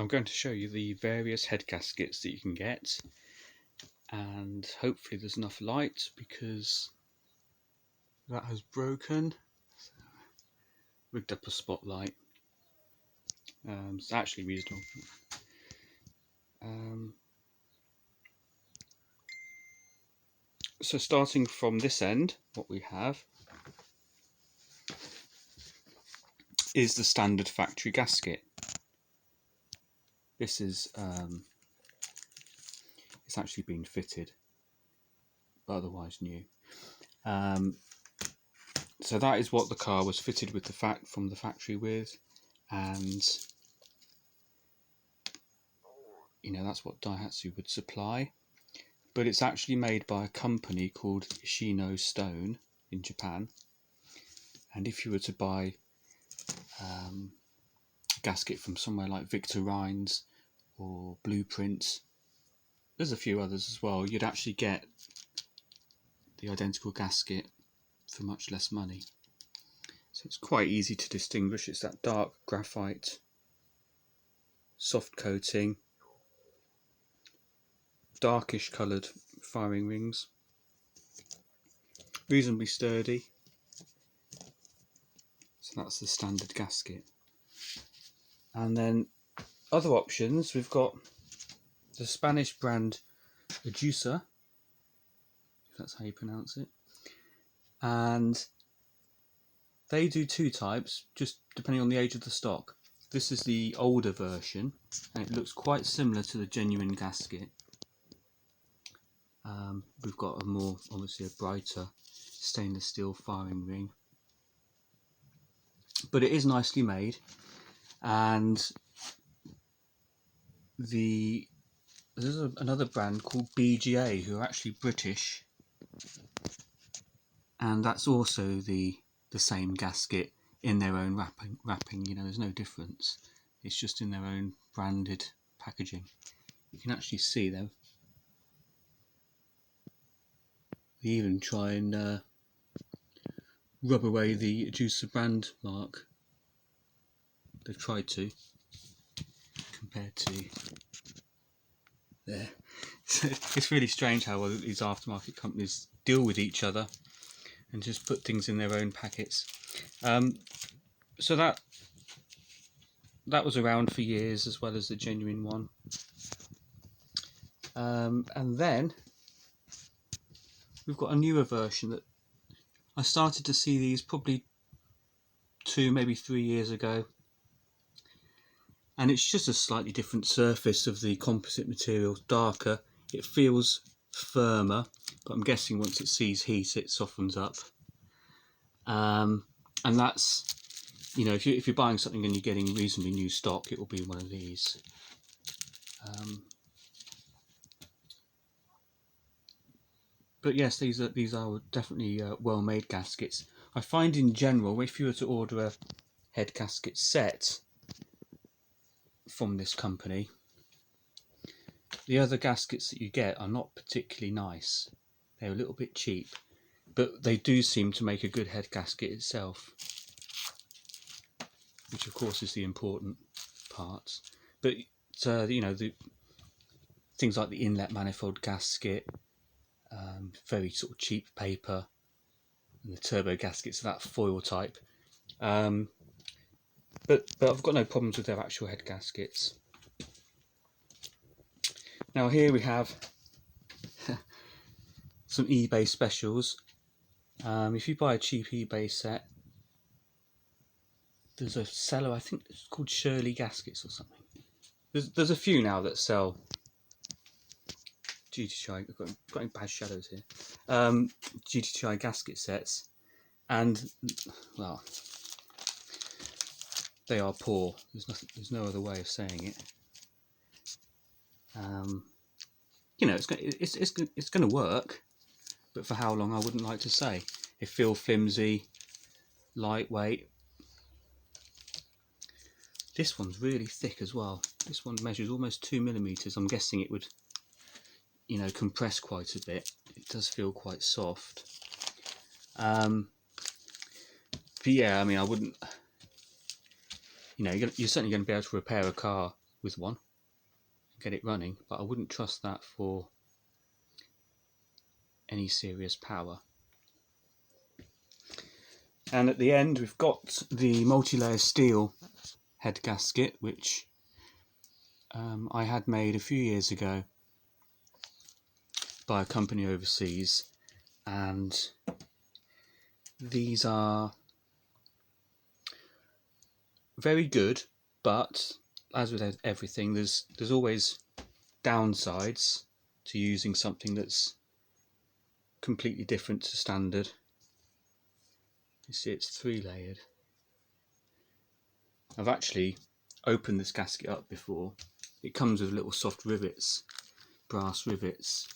I'm going to show you the various head gaskets that you can get, and hopefully there's enough light because that has broken. So, rigged up a spotlight. It's actually reasonable. So starting from this end, what we have is the standard factory gasket. This is it's actually been fitted, but otherwise new. So that is what the car was fitted with from the factory with, and you know, that's what Daihatsu would supply. But it's actually made by a company called Shino Stone in Japan. And if you were to buy a gasket from somewhere like Victor Rines or Blueprints, there's a few others as well, you'd actually get the identical gasket for much less money. So it's quite easy to distinguish. It's that dark graphite, soft coating, darkish coloured firing rings, reasonably sturdy. So that's the standard gasket. And then other options, we've got the Spanish brand Ajusa, if that's how you pronounce it, and they do two types just depending on the age of the stock. This is the older version and it looks quite similar to the genuine gasket. We've got obviously a brighter stainless steel firing ring, but it is nicely made. And there's another brand called BGA who are actually British, and that's also the same gasket in their own wrapping. You know, there's no difference. It's just in their own branded packaging. You can actually see them. They even try and rub away the Ajusa brand mark. They've tried to, compared to there. So it's really strange how these aftermarket companies deal with each other and just put things in their own packets. So that was around for years, as well as the genuine one. And then we've got a newer version that I started to see these probably 2, maybe 3 years ago. And it's just a slightly different surface of the composite material, darker. It feels firmer, but I'm guessing once it sees heat it softens up. And that's, you know, if you're buying something and you're getting reasonably new stock, it will be one of these. But yes, these are definitely well-made gaskets. I find in general, if you were to order a head gasket set from this company, the other gaskets that you get are not particularly nice. They're a little bit cheap, but they do seem to make a good head gasket itself, which of course is the important part. But you know, the things like the inlet manifold gasket, very sort of cheap paper, and the turbo gaskets, that foil type. But I've got no problems with their actual head gaskets. Now here we have some eBay specials. If you buy a cheap eBay set, there's a seller, I think it's called Shirley Gaskets or something. There's a few now that sell GTi. I've got bad shadows here. GTi gasket sets, and well, they are poor. There's no other way of saying it. You know, it's going to work, but for how long I wouldn't like to say. They feel flimsy, lightweight. This one's really thick as well. This one measures almost 2mm. I'm guessing it would, you know, compress quite a bit. It does feel quite soft. But yeah, I mean, I wouldn't, you know, you're certainly going to be able to repair a car with one, get it running, but I wouldn't trust that for any serious power. And at the end we've got the multi-layer steel head gasket, which I had made a few years ago by a company overseas, and these are very good, but as with everything, there's always downsides to using something that's completely different to standard. You see it's 3-layered. I've actually opened this gasket up before. It comes with little soft rivets, brass rivets,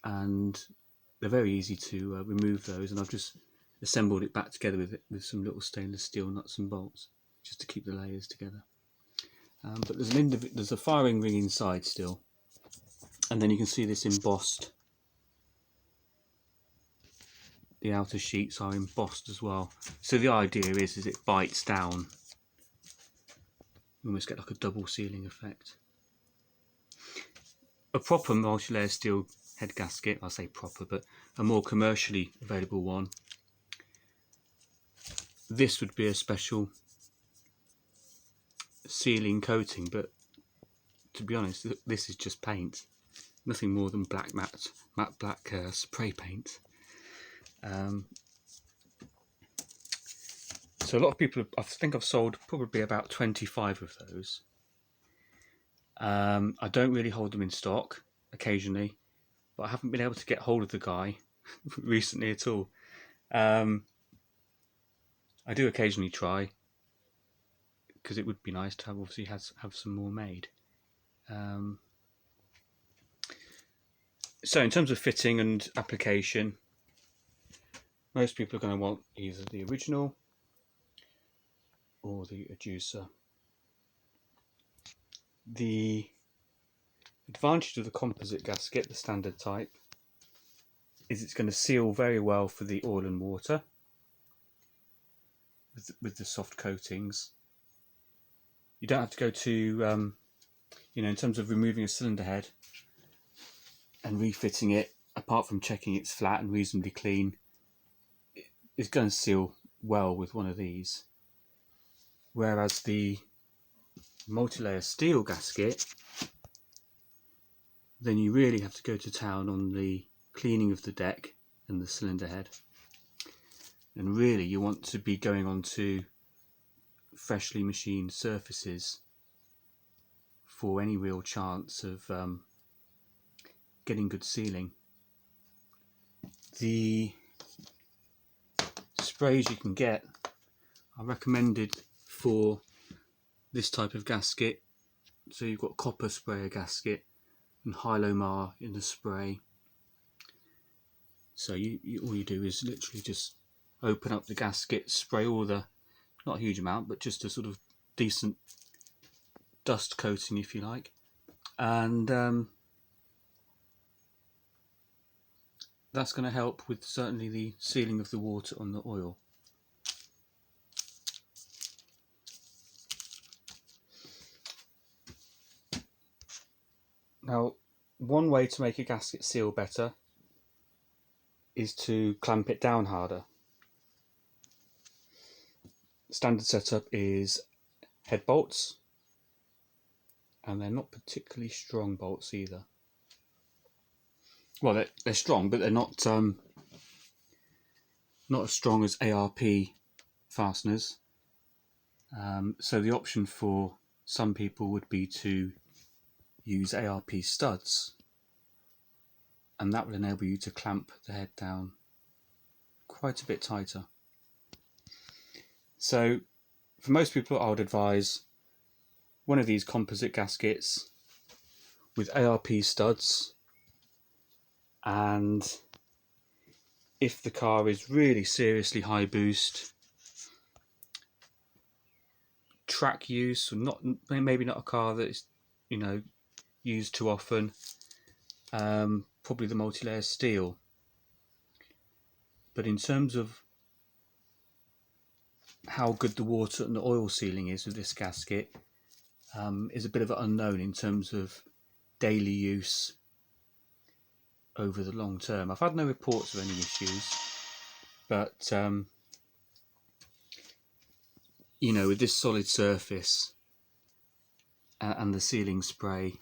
and they're very easy to remove those, and I've just assembled it back together with some little stainless steel nuts and bolts just to keep the layers together. But there's a firing ring inside still, and then you can see this embossed. The outer sheets are embossed as well, so the idea is it bites down. You almost get like a double sealing effect. A proper multi-layer steel head gasket, I say proper, but a more commercially available one, this would be a special sealing coating, but to be honest, this is just paint, nothing more than matte black spray paint. So a lot of people, I think I've sold probably about 25 of those. I don't really hold them in stock, occasionally, but I haven't been able to get hold of the guy recently at all. I do occasionally try, because it would be nice to obviously have some more made. So in terms of fitting and application, most people are going to want either the original or the adducer. The advantage of the composite gasket, the standard type, is it's going to seal very well for the oil and water with the soft coatings. You don't have to go to, in terms of removing a cylinder head and refitting it, apart from checking it's flat and reasonably clean, it's going to seal well with one of these. Whereas the multi-layer steel gasket, then you really have to go to town on the cleaning of the deck and the cylinder head. And really you want to be going onto freshly machined surfaces for any real chance of getting good sealing. The sprays you can get are recommended for this type of gasket. So you've got copper sprayer gasket and Hylomar in the spray. So all you do is literally just open up the gasket, spray all the, not a huge amount, but just a sort of decent dust coating if you like, and that's going to help with certainly the sealing of the water on the oil. Now, one way to make a gasket seal better is to clamp it down harder. Standard setup is head bolts, and they're not particularly strong bolts either. Well, they're strong, but they're not as strong as ARP fasteners. So the option for some people would be to use ARP studs, and that will enable you to clamp the head down quite a bit tighter. So for most people, I would advise one of these composite gaskets with ARP studs, and if the car is really seriously high boost, track use, or maybe not a car that is used too often, probably the multi-layer steel. But in terms of how good the water and the oil sealing is with this gasket is a bit of an unknown in terms of daily use over the long term. I've had no reports of any issues, but you know, with this solid surface and the sealing spray,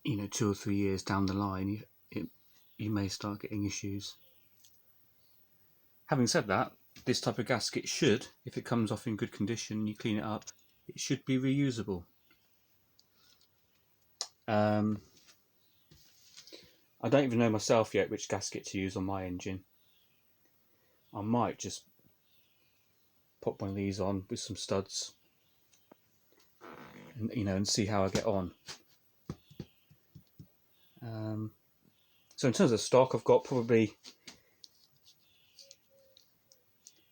you know, 2 or 3 years down the line, you may start getting issues. Having said that, this type of gasket should, if it comes off in good condition and you clean it up, it should be reusable. I don't even know myself yet which gasket to use on my engine. I might just pop one of these on with some studs and, you know, and see how I get on. So in terms of stock, I've got probably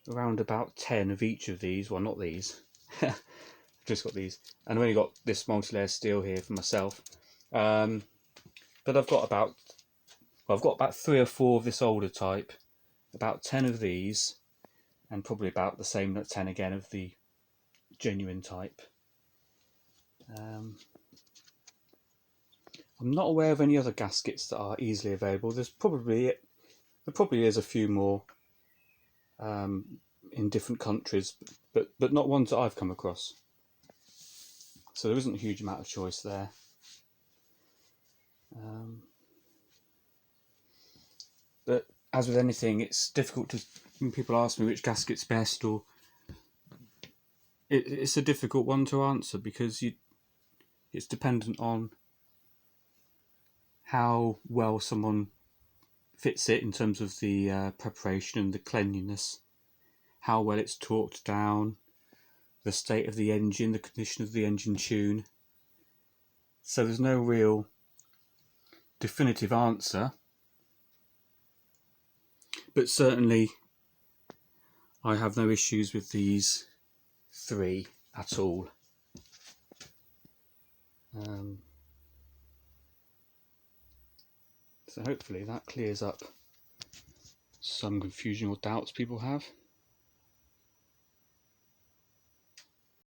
around about 10 of each of these. Well, not these. I've just got these, and I've only got this multi-layer steel here for myself. But I've got about 3 or 4 of this older type, about 10 of these, and probably about the same 10 again of the genuine type. I'm not aware of any other gaskets that are easily available. There probably is a few more in different countries, but not ones that I've come across. So there isn't a huge amount of choice there. But as with anything, it's difficult to, when people ask me which gasket's best, or it's a difficult one to answer, because it's dependent on how well someone fits it in terms of the preparation and the cleanliness, how well it's torqued down, the state of the engine, the condition of the engine tune. So there's no real definitive answer, but certainly I have no issues with these 3 at all. So hopefully that clears up some confusion or doubts people have.